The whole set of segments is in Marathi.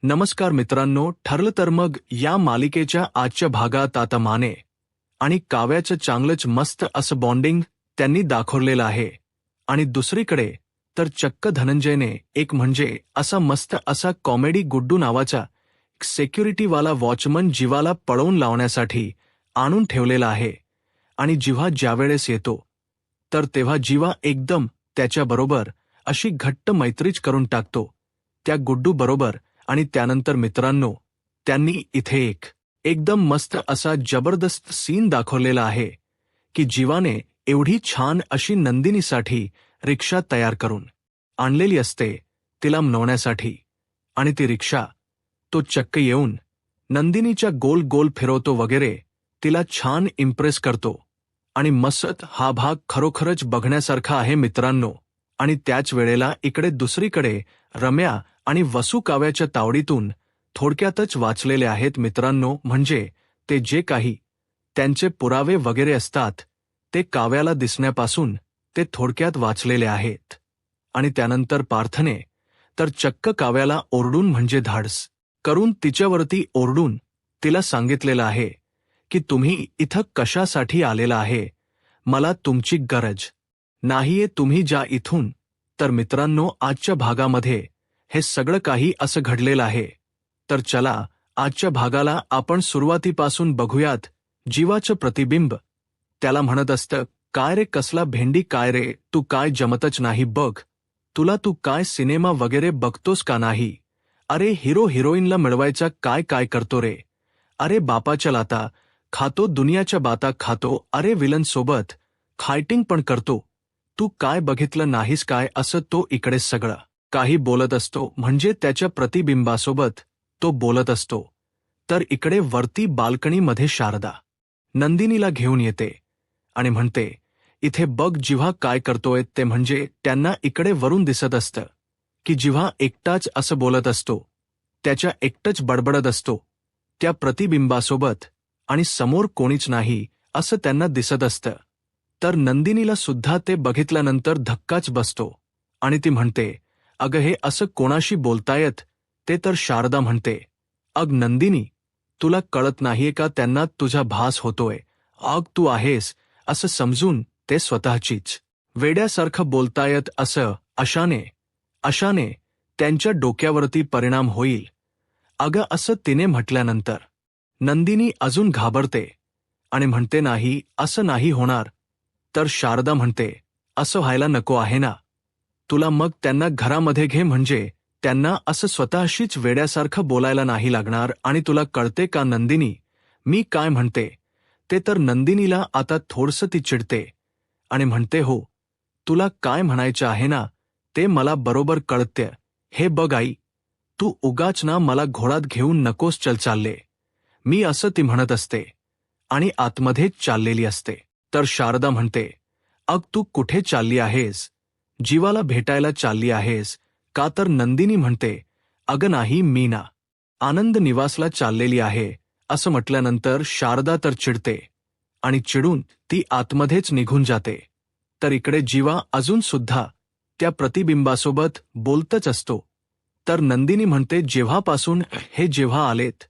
नमस्कार मित्रांनो, ठरलं तर मग या मालिकेच्या आजच्या भागात आता माने आणि काव्याचं चांगलंच मस्त असं बॉन्डिंग त्यांनी दाखवलेलं आहे आणि दुसरीकडे तर चक्क धनंजयने एक म्हणजे असा मस्त असा कॉमेडी गुड्डू नावाचा सिक्युरिटीवाला वॉचमन जीवाला पळवून लावण्यासाठी आणून ठेवलेला आहे आणि जीवा ज्यावेळेस येतो तर तेव्हा जीवा एकदम त्याच्याबरोबर अशी घट्ट मैत्रीच करून टाकतो त्या गुड्डू बरोबर. आणि त्यानंतर मित्रांनो त्यांनी इथे एकदम मस्त असा जबरदस्त सीन दाखवलेला आहे की जीवाने एवढी छान अशी नंदिनीसाठी रिक्षा तयार करून आणलेली असते तिला मनवण्यासाठी आणि ती रिक्षा तो चक्क येऊन नंदिनीच्या गोल गोल फिरवतो वगैरे तिला छान इम्प्रेस करतो आणि मस्त हा भाग खरोखरच बघण्यासारखा आहे मित्रांनो. आणि त्याच वेळेला इकडे दुसरीकडे रम्या आणि वसू काव्याच्या तावडीतून थोडक्यातच वाचलेले आहेत मित्रांनो. म्हणजे ते जे काही त्यांचे पुरावे वगैरे असतात ते काव्याला दिसण्यापासून ते थोडक्यात वाचलेले आहेत. आणि त्यानंतर पार्थने तर चक्क काव्याला ओरडून म्हणजे धाडस करून तिच्यावरती ओरडून तिला सांगितलेलं आहे की तुम्ही इथं कशासाठी आलेला आहे, मला तुमची गरज नाहीये, तुम्ही जा इथून. तर मित्रांनो आजच्या भागामध्ये हे सगळं काही असं घडलेलं आहे. तर चला आजच्या भागाला आपण सुरुवातीपासून बघूयात. जीवाचं प्रतिबिंब त्याला म्हणत असतं, काय रे कसला भेंडी, काय रे तू काय जमतच नाही बघ, तुला तू काय सिनेमा वगैरे बघतोस का नाही, अरे हिरो हिरोईनला मिळवायचा काय काय करतो रे, अरे बापाच्या लाता खातो, दुनियाच्या बाता खातो, अरे विलन सोबत फायटिंग पण करतो, तू काय बघितलं नाहीस काय, असं तो इकडे सगळं काही बोलत असतो. म्हणजे त्याच्या प्रतिबिंबासोबत तो बोलत असतो. तर इकडे वरती बाल्कनीमध्ये शारदा नंदिनीला घेऊन येते आणि म्हणते, इथे बघ जिव्हा काय करतोय ते. म्हणजे त्यांना इकडे वरून दिसत असतं की जिव्हा एकटाच असं बोलत असतो, त्याच्या एकटंच बडबडत असतो त्या प्रतिबिंबासोबत आणि समोर कोणीच नाही असं त्यांना दिसत असतं. तर नंदिनीला सुद्धा ते बघितल्यानंतर धक्काच बसतो आणि ती म्हणते, अगं हे असं कोणाशी बोलतायत ते. तर शारदा म्हणते, अग नंदिनी तुला कळत नाहीये का, त्यांना तुझा भास होतोय, अग तू आहेस असं समजून ते स्वतःचीच वेड्यासारखं बोलतायत. असं अशाने त्यांच्या डोक्यावरती परिणाम होईल. अगं असं तिने म्हटल्यानंतर नंदिनी अजून घाबरते आणि म्हणते, नाही असं नाही होणार. तर शारदा म्हणते, असं व्हायला नको आहे ना, तुला मग त्यांना घरामध्ये घे, म्हणजे त्यांना असं स्वतःशीच वेड्यासारखं बोलायला नाही लागणार. आणि तुला कळते का नंदिनी मी काय म्हणते ते. तर नंदिनीला आता थोडंसं ती चिडते आणि म्हणते, हो तुला काय म्हणायचं आहे ना ते मला बरोबर कळते. हे बघ आई, तू उगाच ना मला घोडात घेऊन नकोस, चल चालले मी, असं ती म्हणत असते आणि आतमध्येच चाललेली असते. तर शारदा म्हणते, अग तू कुठे चालली आहेस, जीवाला भेटायला चालली आहेस का. तर नंदिनी म्हणते, अगं नाही मी ना आनंद निवासला चाललेली आहे. असं म्हटल्यानंतर शारदा तर चिडते आणि चिडून ती आतमध्येच निघून जाते. तर इकडे जीवा अजून सुद्धा त्या प्रतिबिंबासोबत बोलतच असतो. तर नंदिनी म्हणते, जेव्हापासून हे जेव्हा आलेत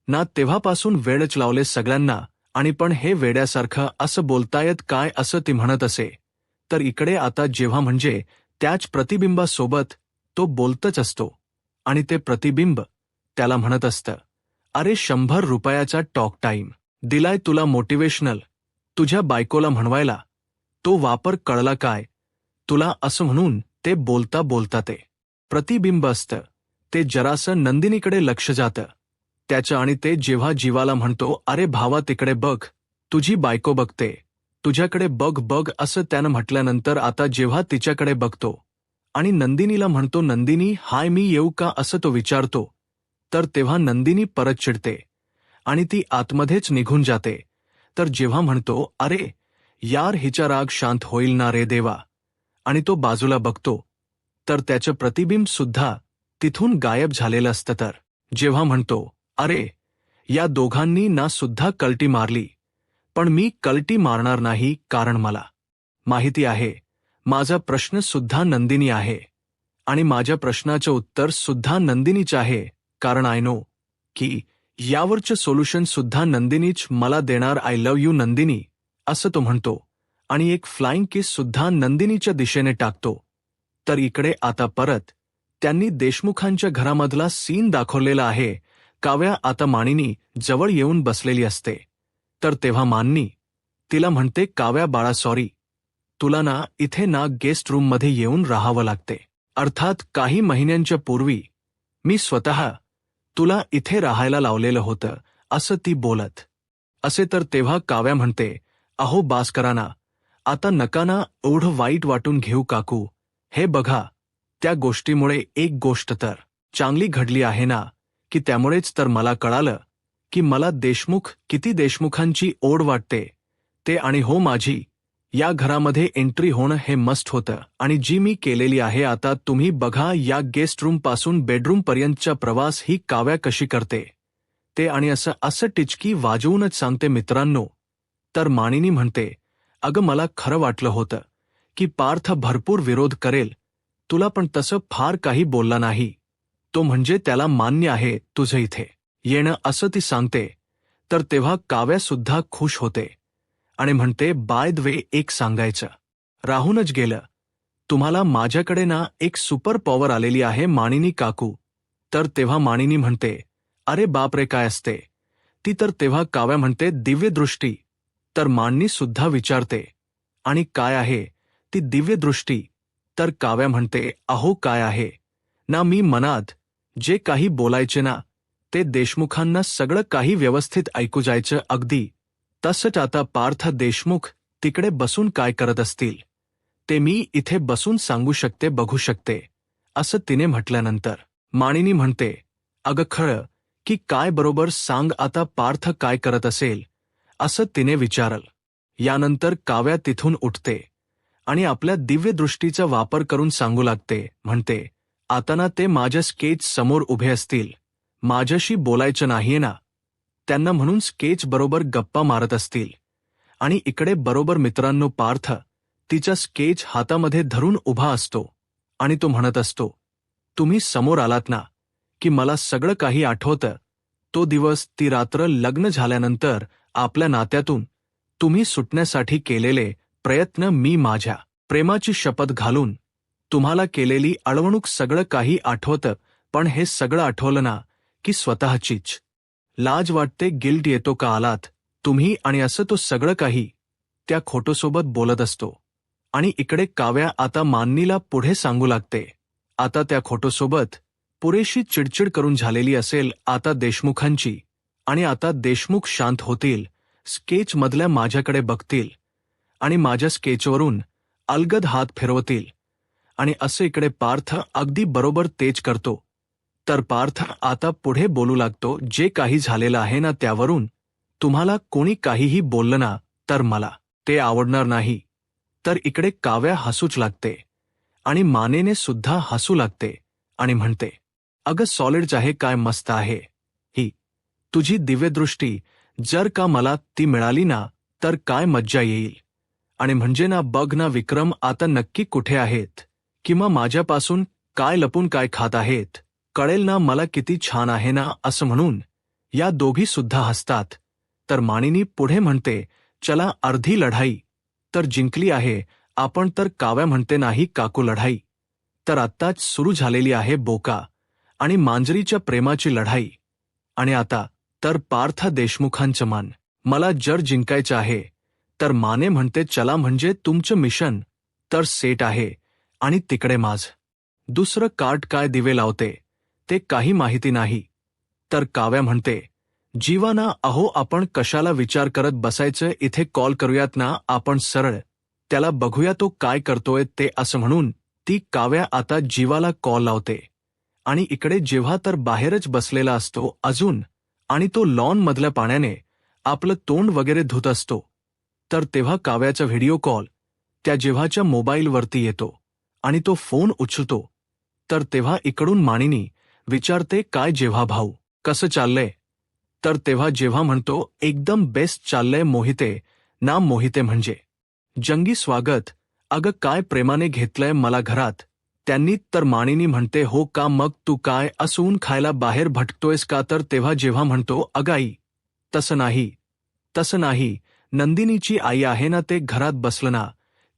ना तेव्हापासून वेळच लावले सगळ्यांना, आणि पण हे वेड्यासारखं असं बोलतायत काय, असं ती म्हणत असे. तर इकडे आता जेव्हा म्हणजे त्याच प्रतिबिंबासोबत तो बोलतच असतो आणि ते प्रतिबिंब त्याला म्हणत असतं, अरे 100 रुपयाचा टॉक टाईम दिलाय तुला मोटिवेशनल, तुझ्या बायकोला म्हणवायला, तो वापर कळला काय तुला. असं म्हणून ते बोलता बोलता ते प्रतिबिंब असतं ते जरासं नंदिनीकडे लक्ष जातं त्याचं आणि ते जेव्हा जीवाला म्हणतो, अरे भावा तिकडे बघ, तुझी बायको बघते, तुझ्याकडे बघ बघ, असं त्यानं म्हटल्यानंतर आता जेव्हा तिच्याकडे बघतो आणि नंदिनीला म्हणतो, नंदिनी हाय मी येऊ का, असं तो विचारतो. तर तेव्हा नंदिनी परत चिडते आणि ती आतमध्येच निघून जाते. तर जेव्हा म्हणतो, अरे यार हिचा राग शांत होईल ना रे देवा, आणि तो बाजूला बघतो तर त्याचं प्रतिबिंब सुद्धा तिथून गायब झालेलं असतं. तर जेव्हा म्हणतो, अरे या दोघांनी ना सुद्धा कल्टी मारली, पण मी कल्टी मारणार नाही, कारण मला माहिती आहे माझा प्रश्न सुद्धा नंदिनी आहे आणि माझ्या प्रश्नाचं उत्तर सुद्धा नंदिनीच आहे. कारण आय नो की यावरचं सोल्युशन सुद्धा नंदिनीच मला देणार. आय लव्ह यू नंदिनी, असं तो म्हणतो आणि एक फ्लाइंग किस सुद्धा नंदिनीच्या दिशेने टाकतो. तर इकडे आता परत त्यांनी देशमुखांच्या घरामधला सीन दाखवलेला आहे. काव्या आता मानिनी जवळ येऊन बसलेली असते. तर तेव्हा मानिनी तिला म्हणते, काव्या बाळा सॉरी, तुला ना इथे ना गेस्ट रूममध्ये येऊन राहावं लागते. अर्थात काही महिन्यांच्या पूर्वी मी स्वतः तुला इथे राहायला लावलेलं होतं, असं ती बोलत असे. तर तेव्हा काव्या म्हणते, अहो बास करा ना, आता नका ना एवढं वाईट वाटून घेऊ काकू. हे बघा, त्या गोष्टीमुळे एक गोष्ट तर चांगली घडली आहे ना, की त्यामुळेच तर मला कळालं की मला देशमुख किती देशमुखांची ओढ वाटते ते. आणि हो, माझी या घरामध्ये एंट्री होणं हे मस्ट होतं आणि जी मी केलेली आहे. आता तुम्ही बघा, या गेस्ट रूम पासून बेडरूम पर्यंतचा प्रवास ही काव्या कशी करते ते. आणि असं असं टिचकी वाजवूनच सांगते मित्रांनो. तर मानिनी म्हणते, अगं मला खरं वाटलं होतं की पार्थ भरपूर विरोध करेल तुला, पण तसं फार काही बोलला नाही तो. म्हणजे त्याला मान्य आहे तुझं इथे येणं, असं ती सांगते. तर तेव्हा काव्या सुद्धा खुश होते आणि म्हणते, बाय द वे एक सांगायचं राहूनच गेलं, तुम्हाला माझ्याकडे ना एक सुपर पॉवर आलेली आहे मानिनी काकू. तर तेव्हा मानिनी म्हणते, अरे बापरे काय असते ती. तर तेव्हा काव्या म्हणते, दिव्यदृष्टी. तर मानिनी सुद्धा विचारते, आणि काय आहे ती दिव्यदृष्टी. तर काव्या म्हणते, अहो काय आहे ना, मी मनात जे काही बोलायचे ना ते देशमुखांना सगळं काही व्यवस्थित ऐकू जायचं. अगदी तसंच आता पार्थ देशमुख तिकडे बसून काय करत असतील ते मी इथे बसून सांगू शकते, बघू शकते, असं तिने म्हटल्यानंतर मानिनी म्हणते, अगं खरं की काय, बरोबर सांग आता पार्थ काय करत असेल, असं तिने विचारल. यानंतर काव्या तिथून उठते आणि आपल्या दिव्यदृष्टीचा वापर करून सांगू लागते. म्हणते, आता ना ते माझ्या स्केच समोर उभे असतील, माझ्याशी बोलायचं नाहीये ना त्यांना, म्हणून स्केच बरोबर गप्पा मारत असतील. आणि इकडे बरोबर मित्रांनो पार्थ तिचा स्केच हातामध्ये धरून उभा असतो आणि तो म्हणत असतो, तुम्ही समोर आलात ना की मला सगळं काही आठवतं. तो दिवस, ती रात्र, लग्न झाल्यानंतर आपल्या नात्यातून तुम्ही सुटण्यासाठी केलेले प्रयत्न, मी माझ्या प्रेमाची शपथ घालून तुम्हाला केलेली अळवणूक, सगळं काही आठवतं. पण हे सगळं आठवलं ना की स्वतःचीच लाज वाटते, गिल्ट येतो, का आलात तुम्ही, आणि असं तो सगळं काही त्या खोटोसोबत बोलत असतो. आणि इकडे काव्या आता मानिनीला पुढे सांगू लागते, आता त्या खोटोसोबत पुरेशी चिडचिड करून झालेली असेल आता देशमुखांची, आणि आता देशमुख शांत होतील, स्केचमधल्या माझ्याकडे बघतील आणि माझ्या स्केचवरून अलगद हात फिरवतील. आणि असं इकडे पार्थ अगदी बरोबर तेच करतो. तर पार्थ आता पुढे बोलू लागतो, जे काही झालेलं आहे ना त्यावरून तुम्हाला कोणी काहीही बोललं ना तर मला ते आवडणार नाही. तर इकडे काव्या हसूच लागते आणि मानेने सुद्धा हसू लागते आणि म्हणते, अगं सॉलिडच आहे, काय मस्त आहे ही तुझी दिव्यदृष्टी. जर का मला ती मिळाली ना तर काय मज्जा येईल. आणि म्हणजे ना बघ ना विक्रम आता नक्की कुठे आहेत, किंवा माझ्यापासून काय लपून काय खात आहेत, कळेल ना मला किती छान आहे ना, असं म्हणून या दोघी सुद्धा हसतात. तर मानिनी पुढे म्हणते, चला अर्धी लढाई तर जिंकली आहे आपण. तर काव्या म्हणते, नाही काकू, लढाई तर आत्ताच सुरू झालेली आहे, बोका आणि मांजरीच्या प्रेमाची लढाई. आणि आता तर पार्थ देशमुखांचं मान मला जर जिंकायचं आहे. तर माने म्हणते, चला म्हणजे तुमचं मिशन तर सेट आहे. आणि तिकडे माझं दुसरं कार्ट काय दिवे लावते ते काही माहिती नाही. तर काव्या म्हणते, जीवाना, अहो आपण कशाला विचार करत बसायचं, इथे कॉल करूयात ना आपण सरळ, त्याला बघूया तो काय करतोय ते, असं म्हणून ती काव्या आता जीवाला कॉल लावते. आणि इकडे जेव्हा तर बाहेरच बसलेला असतो अजून, आणि तो लॉन मधल्या पाण्याने आपलं तोंड वगैरे धुत असतो. तर तेव्हा काव्याचा व्हिडिओ कॉल त्या जेव्हाच्या मोबाईलवरती येतो आणि तो फोन उचलतो. तर तेव्हा इकडून मानिनी विचारते, काय जेव्हा भाऊ, कसं चाललंय. तर तेव्हा जेव्हा म्हणतो, एकदम बेस्ट चाललंय मोहिते, नाम मोहिते म्हणजे जंगी स्वागत, अगं काय प्रेमाने घेतलंय मला घरात, त्यांनी तर मानिनी म्हणते हो का मग तू काय असून खायला बाहेर भटकतोयस का तर तेव्हा जेव्हा म्हणतो अगाई तसं नाही तसं नाही नंदिनीची आई आहे ना ते घरात बसलं ना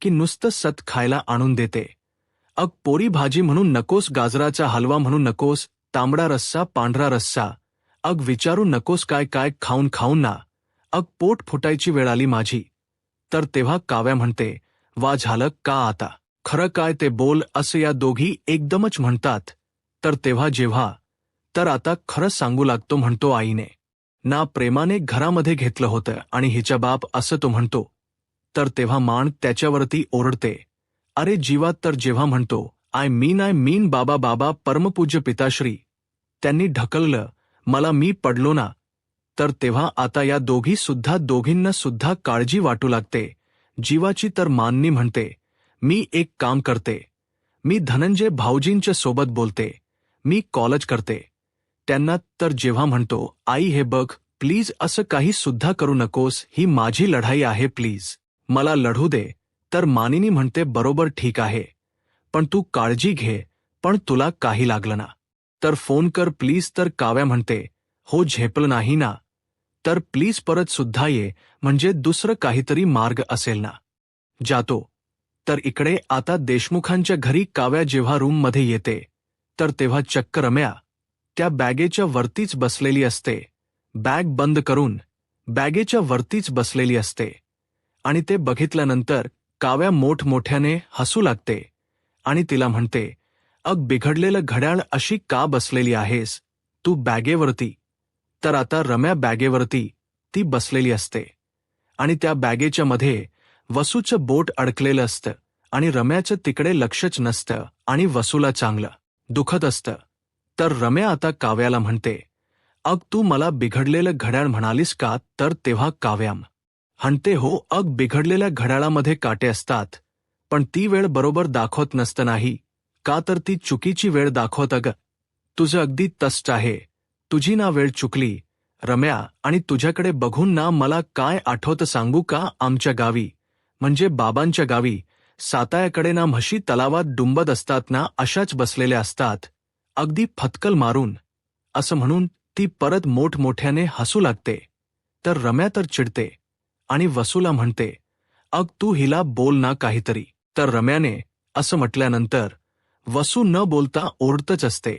की नुसतं सत खायला आणून देते अग पोरी भाजी म्हणून नकोस गाजराचा हलवा म्हणून नकोस तांबडा रस्सा पांढरा रस्सा अग विचारू नकोस काय काय खाऊन खाऊन ना अग पोट फुटायची वेळ आली माझी तर तेव्हा काव्या म्हणते वा झालं का आता खरं काय ते बोल असं या दोघी एकदमच म्हणतात तर तेव्हा जेव्हा तर आता खरंच सांगू लागतो म्हणतो आईने ना प्रेमाने घरामध्ये घेतलं होतं आणि हिच्या बाप असं तो म्हणतो तर तेव्हा मान त्याच्यावरती ओरडते अरे जीवात तर जेव्हा म्हणतो आय मीन बाबा बाबा परमपूज्य पिताश्री त्यांनी ढकललं मला मी पडलो ना तर तेव्हा आता या दोघींना सुद्धा काळजी वाटू लागते जीवाची तर माननी म्हणते मी एक काम करते मी धनंजय भाऊजींच्या सोबत बोलते मी कॉलेज करते त्यांना तर जेव्हा म्हणतो आई हे बघ प्लीज असं काही सुद्धा करू नकोस ही माझी लढाई आहे प्लीज मला लढू दे तर मानिनी म्हणते बरोबर ठीक आहे पण तू काळजी घे पण तुला काही लागलं ना तर फोन कर प्लीज तर काव्या म्हणते हो झेपलं नाही ना तर प्लीज परत सुद्धा ये म्हणजे दुसरं काहीतरी मार्ग असेल ना जातो तर इकडे आता देशमुखांच्या घरी काव्या जेव्हा रूममध्ये येते तर तेव्हा चक्क रम्या त्या बॅगेच्या वरतीच बसलेली असते बॅग बंद करून बॅगेच्या वरतीच बसलेली असते आणि ते बघितल्यानंतर काव्या मोठमोठ्याने हसू लागते आणि तिला म्हणते अग बिघडलेलं घड्याळ अशी का बसलेली आहेस तू बॅगेवरती तर आता रम्या बॅगेवरती ती बसलेली असते आणि त्या बॅगेच्या मध्ये वसूचं बोट अडकलेलं असतं आणि रम्याचं तिकडे लक्षच नसतं आणि वसूला चांगलं दुखत असतं तर रम्या आता काव्याला म्हणते अग तू मला बिघडलेलं घड्याळ म्हणालीस का तर तेव्हा काव्याम म्हणते हो अग बिघडलेल्या घड्याळामध्ये काटे असतात पण ती वेळ बरोबर दाखवत नसतं नाही का तर ती चुकीची वेळ दाखवत अग तुझं अगदी तस्ट आहे तुझी ना वेळ चुकली रम्या आणि तुझ्याकडे बघून ना मला काय आठवतं सांगू का आमच्या गावी म्हणजे बाबांच्या गावी सातायाकडे ना म्हशी तलावात डुंबत असतात ना अशाच बसलेल्या असतात अगदी फटकल मारून असं म्हणून ती परत मोठमोठ्याने हसू लागते तर रम्या तर चिडते आणि वसूला म्हणते अग तू हिला बोल ना काहीतरी तर रम्याने असं म्हटल्यानंतर वसू न बोलता ओरडतच असते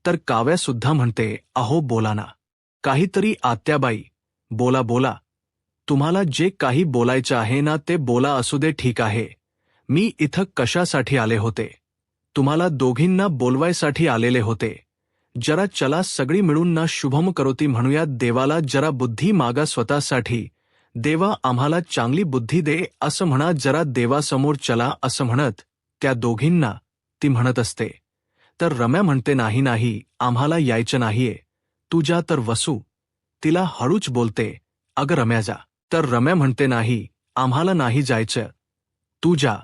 तर काव्या सुद्धा म्हणते अहो बोला ना काहीतरी आत्याबाई बोला बोला तुम्हाला जे काही बोलायचं आहे ना ते बोला असू दे ठीक आहे मी इथं कशासाठी आले होते तुम्हाला दोघींना बोलवायसाठी आलेले होते जरा चला सगळी मिळून ना शुभम करोती म्हणूया देवाला जरा बुद्धी मागा स्वतःसाठी देवा आम्हाला चांगली बुद्धी दे असं म्हणा जरा देवासमोर चला असं म्हणत त्या दोघींना ती म्हणत असते तर रम्या म्हणते नाही नाही आम्हाला यायचं नाहीये तू जा तर वसू तिला हळूच बोलते अगं रम्या जा तर रम्या म्हणते नाही आम्हाला नाही जायचं तू जा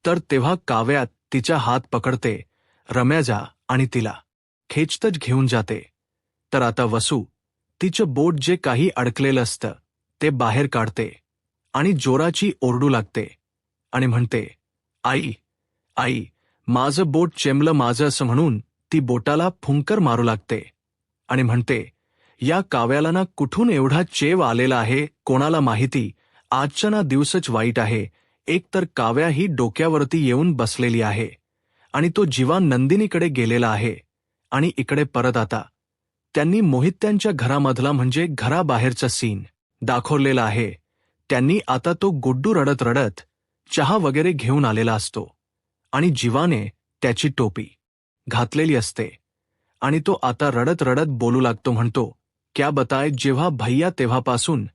तर तेव्हा काव्यात तिचा हात पकडते रम्या जा आणि तिला खेचतच घेऊन जाते तर आता वसू तिचं बोट जे काही अडकलेलं असतं ते बाहेर काढते आणि जोराची ओरडू लागते आणि म्हणते आई आई माझं बोट चेंबलं माझं असं म्हणून ती बोटाला फुंकर मारू लागते आणि म्हणते या काव्याला ना कुठून एवढा चेव आलेला आहे कोणाला माहिती आजचा ना दिवसच वाईट आहे एक तर काव्या ही डोक्यावरती येऊन बसलेली आहे आणि तो जीवा नंदिनीकडे गेलेला आहे आणि इकडे परत आता त्यांनी मोहित्यांच्या घरामधला म्हणजे घराबाहेरचा सीन दाखवलेला आहे त्यांनी आता तो गुड्डू रडत रडत चहा वगैरे घेऊन आलेला असतो आणि जीवाने त्याची टोपी घातलेली असते आणि तो आता रडत रडत बोलू लागतो म्हणतो क्या बताए जेव्हा भैया तेव्हापासून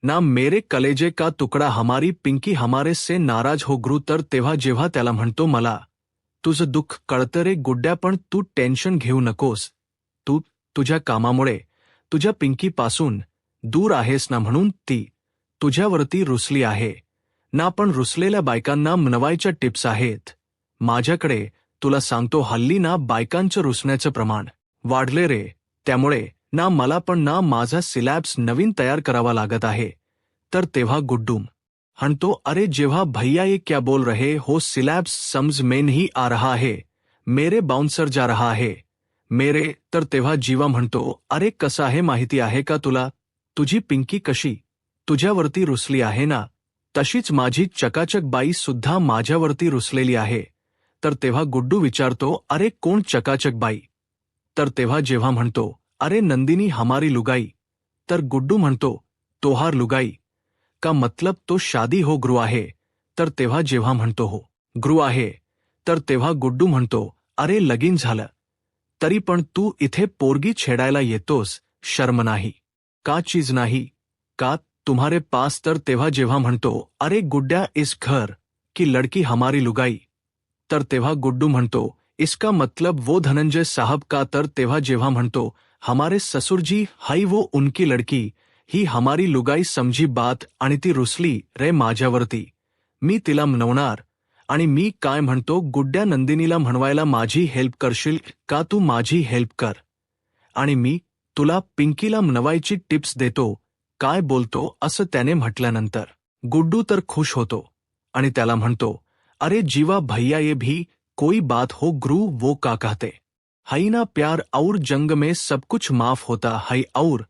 ना मेरे कलेजे का तुकडा हमारी पिंकी हमारे से नाराज हो ग्रू तर तेव्हा जेव्हा त्याला म्हणतो मला तुझं दुःख कळतं रे गुड्ड्या पण तू टेन्शन घेऊ नकोस तू तुझ्या कामामुळे तुझ्या पिंकीपासून दूर आहेस ना म्हणून ती तुझ्यावरती रुसली आहे ना पण रुसलेल्या बायकांना मनवायच्या टिप्स आहेत माझ्याकडे तुला सांगतो हल्ली ना बायकांचं रुसण्याचं प्रमाण वाढले रे त्यामुळे ना मला पण ना माझा सिलॅब्स नवीन तयार करावा लागत आहे तर तेव्हा गुड्डूम म्हणतो अरे जेव्हा भैया ये क्या बोल रहे हो सिलॅब्स समझ में नहीं आ रहा है मेरे बाउन्सर जा रहा आहे. मेरे. तर तेव्हा जीवा म्हणतो, अरे कसं आहे माहिती आहे का तुला, तुझी पिंकी कशी तुझ्यावरती रुसली आहे ना, तशीच माझी चकाचक बाई सुद्धा माझ्यावरती रुसलेली आहे. तर तेव्हा गुड्डू विचारतो, अरे कोण चकाचक बाई. तर तेव्हा जेव्हा म्हणतो, अरे नंदिनी हमारी लुगाई. तर गुड्डू म्हणतो, तोहार लुगाई का मतलब तो शादी हो ग्रू आहे. तर तेव्हा जेव्हा म्हणतो हो ग्रू आहे, तर तेव्हा गुड्डू म्हणतो, अरे लगीन झालं तरी पण तू इथे पोरगी छेडायला येतोस, शर्म नाही का, चीज नाही का तुम्हारे पास. तर तेव्हा जेव्हा म्हणतो, अरे गुड्डा इस घर की लड़की हमारी लुगाई. तर तेव्हा गुड्डू म्हणतो, इसका मतलब वो धनंजय साहब का. तर तेव्हा जेव्हा म्हणतो, हमारे ससुरजी हाई वो उनकी लड़की, ही हमारी लुगाई समजी बात. आणि ती रुसली रे माझ्यावरती, मी तिला म्हणवणार. आणि मी काय म्हणतो, गुड्ड्या नंदिनीला म्हणवायला माझी हेल्प करशील का, तू माझी हेल्प कर आणि मी तुला पिंकीला म्हणवायची टिप्स देतो. काय बोलतो असं त्याने म्हटल्यानंतर गुड्डू तर खुश होतो आणि त्याला म्हणतो, अरे जीवा भैया ये भी कोई बात हो ग्रू, वो का कहते हई ना प्यार और जंग में सब कुछ माफ होता है. और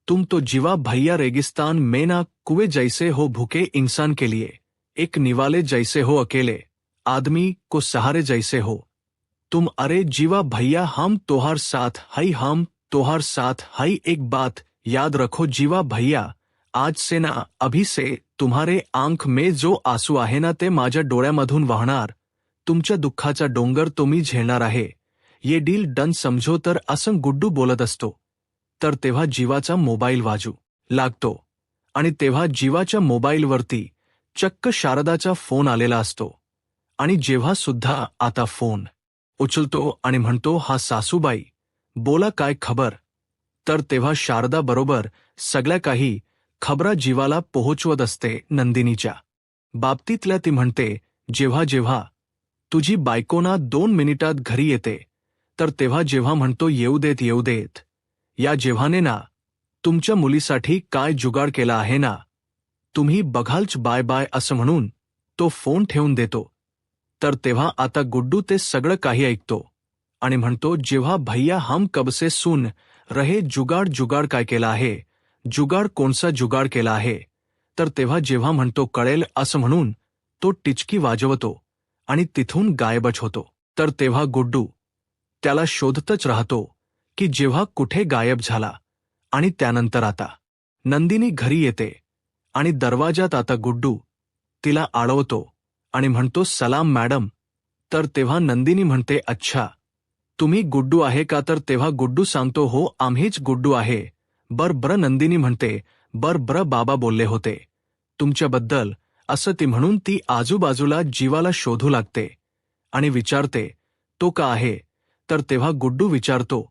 तुम तो जीवा भैया रेगिस्तान में ना कुएं जैसे हो, भूखे इंसान के लिए एक निवाले जैसे हो, अकेले आदमी को सहारे जैसे हो तुम. अरे जीवा भैया हम तोहार साथ हई, हम तोहार साथ हई. एक बात याद रखो जीवा भैया, आज से ना अभी से तुम्हारे आंख में जो आंसू आहे ना, ते माझ्या डोळ्यामधून वाहणार. तुमच्या दुःखाचा डोंगर तो मी झेलणार आहे. ये डील डन समझो. तर असं गुड्डू बोलत असतो. तर तेव्हा जीवाचा मोबाईल वाजू लागतो आणि तेव्हा जीवाच्या मोबाईलवरती चक्क शारदाचा फोन आलेला असतो. आणि जेव्हा सुद्धा आता फोन उचलतो आणि म्हणतो, हा सासूबाई बोला, काय खबर. तर तेव्हा शारदा बरोबर सगळ्या काही खबरा जीवाला पोहोचवत असते नंदिनीच्या बाबतीतल्या. ती म्हणते, जेव्हा जेव्हा तुझी बायकोना 2 मिनिटात घरी येते, तर तेव्हा जेव्हा म्हणतो, येऊ देत येऊ देत, या जेव्हाने ना तुमच्या मुलीसाठी काय जुगाड केला आहे ना, तुम्ही बघालच, बाय बाय असं म्हणून तो फोन ठेवून देतो. तर तेव्हा आता गुड्डू ते सगळं काही ऐकतो आणि म्हणतो, जेव्हा भैया हम कबसे सुन रहे जुगाड. जुगाड काय केला आहे, जुगाड कोणसा जुगाड केला आहे. तर तेव्हा जेव्हा म्हणतो, कळेल असं म्हणून तो टिचकी वाजवतो आणि तिथून गायबच होतो. तर तेव्हा गुड्डू त्याला शोधतच राहतो की जेव्हा कुठे गायब झाला. आणि त्यानंतर आता नंदिनी घरी येते आणि दरवाजात आता गुड्डू तिला अडवतो आणि म्हणतो, सलाम मॅडम. तर तेव्हा नंदिनी म्हणते, अच्छा तुम्ही गुड्डू आहे का. तर तेव्हा गुड्डू सांगतो, हो आम्हीच गुड्डू आहे. बरं नंदिनी म्हणते, बरं बाबा बोलले होते तुमच्याबद्दल असं. ती म्हणून ती आजूबाजूला जीवाला शोधू लागते आणि विचारते, तो का आहे. तर तेव्हा गुड्डू विचारतो,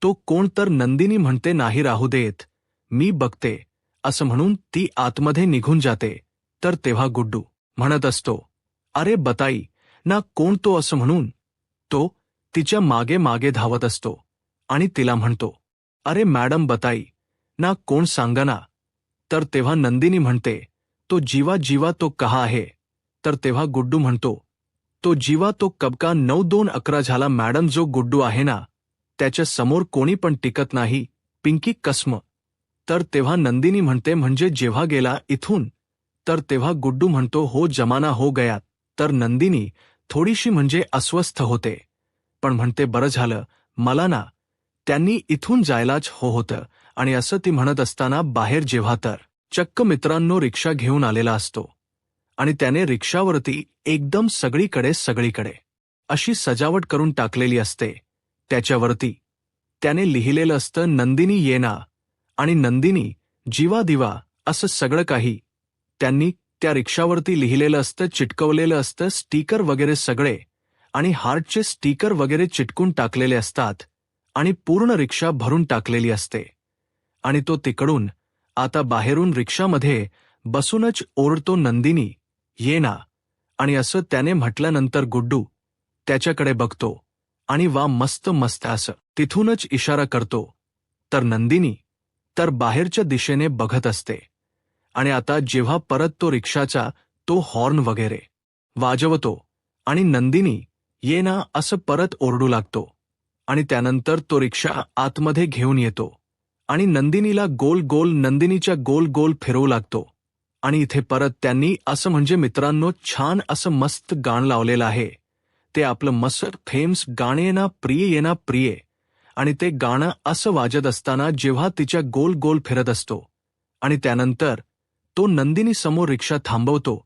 तो कोण. तर नंदिनी म्हणते, नाही राहू देत, मी बघते असं म्हणून ती आतमध्ये निघून जाते. तर तेव्हा गुड्डू म्हणत असतो, अरे बताई ना कोण तो असं म्हणून तो तिच्या मागे मागे धावत असतो आणि तिला म्हणतो, अरे मॅडम बताई ना कोण, सांगा ना. तर तेव्हा नंदिनी म्हणते, तो जीवा. जीवा तो कहा आहे. तर तेव्हा गुड्डू म्हणतो, तो जीवा तो कबका 9/2/11 झाला मॅडम. जो गुड्डू आहे ना, त्याच्या समोर कोणी पण टिकत नाही, पिंकी कसम. तर तेव्हा नंदिनी म्हणते, म्हणजे जेव्हा गेला इथून. तर तेव्हा गुड्डू म्हणतो, हो जमाना हो गया. तर नंदिनी थोडीशी म्हणजे अस्वस्थ होते, पण म्हणते, बरं झालं मला ना त्यांनी इथून जायलाच होतं. आणि असं ती म्हणत असताना बाहेर जेव्हा तर चक्क मित्रांनो रिक्षा घेऊन आलेला असतो आणि त्याने रिक्षावरती एकदम सगळीकडे अशी सजावट करून टाकलेली असते. त्याच्यावरती त्याने लिहिलेलं असतं, नंदिनी येना आणि नंदिनी जीवा दिवा असं सगळं काही त्यांनी त्या रिक्षावरती लिहिलेलं असतं, चिटकवलेलं असतं, स्टिकर वगैरे सगळे आणि हार्टचे स्टिकर वगैरे चिटकून टाकलेले असतात आणि पूर्ण रिक्षा भरून टाकलेली असते. आणि तो तिकडून आता बाहेरून रिक्षामध्ये बसूनच ओरडतो, नंदिनी ये ना. आणि असं त्याने म्हटल्यानंतर गुड्डू त्याच्याकडे बघतो आणि वा मस्त मस्त असं तिथूनच इशारा करतो. तर नंदिनी तर बाहेरच्या दिशेने बघत असते आणि आता जेव्हा परत तो रिक्षाचा तो हॉर्न वगैरे वाजवतो आणि नंदिनी ये ना असं परत ओरडू लागतो आणि त्यानंतर तो रिक्षा आतमध्ये घेऊन येतो आणि नंदिनीला गोल गोल नंदिनीच्या गोल गोल फिरवू लागतो. आणि इथे परत त्यांनी असं म्हणजे मित्रांनो छान असं मस्त गाणं लावलेलं आहे. ते आपलं मस्त फेम्स गाणे ये ना प्रिये आणि ते गाणं असं वाजत असताना जेव्हा तिच्या गोल गोल फिरत असतो आणि त्यानंतर तो नंदिनी समोर रिक्षा थांबवतो,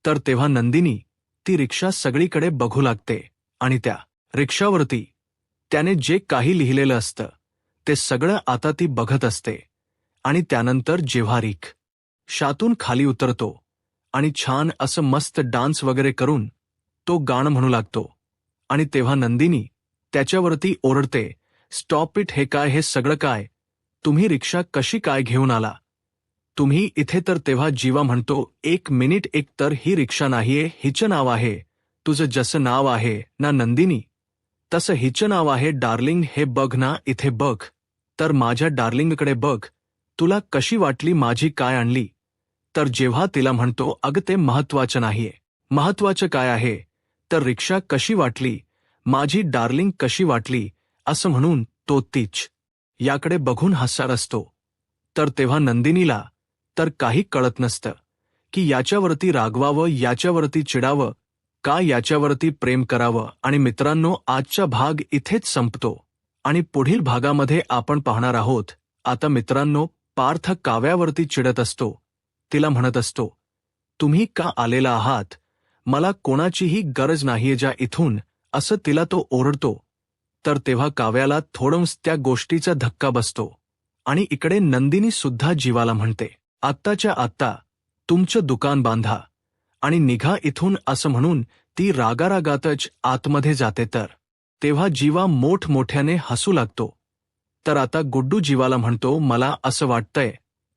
तर तेव्हा नंदिनी ती रिक्षा सगळीकडे बघू लागते आणि त्या रिक्षावरती त्याने जे काही लिहिलेलं असतं ते सगळं आता ती बघत असते. आणि त्यानंतर जेव्हा शातून खाली उतरतो आणि छान असं मस्त डान्स वगैरे करून तो गाणं म्हणू लागतो आणि तेव्हा नंदिनी त्याच्यावरती ओरडते, स्टॉप इट, हे काय, हे सगळं काय, तुम्ही रिक्षा कशी काय घेऊन आला तुम्ही इथे. तर तेव्हा जीवा म्हणतो, एक मिनिट, एक तर ही रिक्षा नाहीये, हिचं नाव आहे, तुझं जसं नाव आहे ना नंदिनी तसं हिचं नाव आहे डार्लिंग, हे बघ ना, इथे बघ, तर माझ्या डार्लिंगकडे बघ, तुला कशी वाटली माझी काय आणली. तर जेव्हा तिला म्हणतो, अगं ते महत्वाचं नाहीये, महत्वाचं काय आहे तर रिक्षा कशी वाटली, माझी डार्लिंग कशी वाटली, असं म्हणून तो तीच याकडे बघून हसणार असतो. तर तेव्हा नंदिनीला तर काही कळत नसतं की याच्यावरती रागवावं, याच्यावरती चिडावं का, याच्यावरती प्रेम करावं. आणि मित्रांनो, आजचा भाग इथेच संपतो आणि पुढील भागामध्ये आपण पाहणार आहोत. आता मित्रांनो, पार्थ काव्यावरती चिडत असतो, तिला म्हणत असतो, तुम्ही का आलेला आहात, मला कोणाचीही गरज नाहीये, जा इथून, असं तिला तो ओरडतो. तर तेव्हा काव्याला थोडंस त्या गोष्टीचा धक्का बसतो आणि इकडे नंदिनी सुद्धा जीवाला म्हणते, आत्ताच्या आत्ता तुमचं दुकान बांधा आणि निघा इथून, असं म्हणून ती रागारागातच आतमध्ये जाते. तर तेव्हा जीवा मोठमोठ्याने हसू लागतो. तर आता गुड्डू जीवाला म्हणतो, मला असं वाटतंय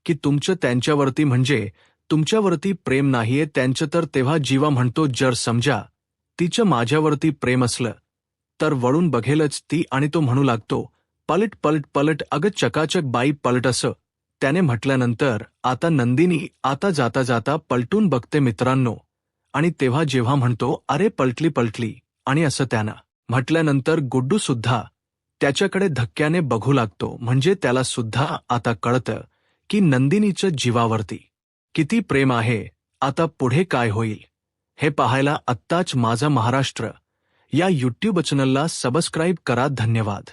की तुमचं त्यांच्यावरती म्हणजे तुमच्यावरती प्रेम नाहीये त्यांचं. तर तेव्हा जीवा म्हणतो, जर समजा तिचं माझ्यावरती प्रेम असलं तर वळून बघेलच ती. आणि तो म्हणू लागतो, पलट पलट पलट, अगं चकाचक बाई पलट, असं त्याने म्हटल्यानंतर आता नंदिनी आता जाता जाता पलटून बघते मित्रांनो. आणि तेव्हा जेव्हा म्हणतो, अरे पलटली पलटली, आणि असं त्यानं म्हटल्यानंतर गुड्डू सुद्धा त्याच्याकडे धक्क्याने बघू लागतो. म्हणजे त्याला सुद्धा आता कळतं की नंदिनीचं जीवावरती किती प्रेम आहे. आता पुढे काय होईल हे पाहायला आत्ताच माझा महाराष्ट्र या यूट्यूब चॅनलला सबस्क्राईब करा. धन्यवाद.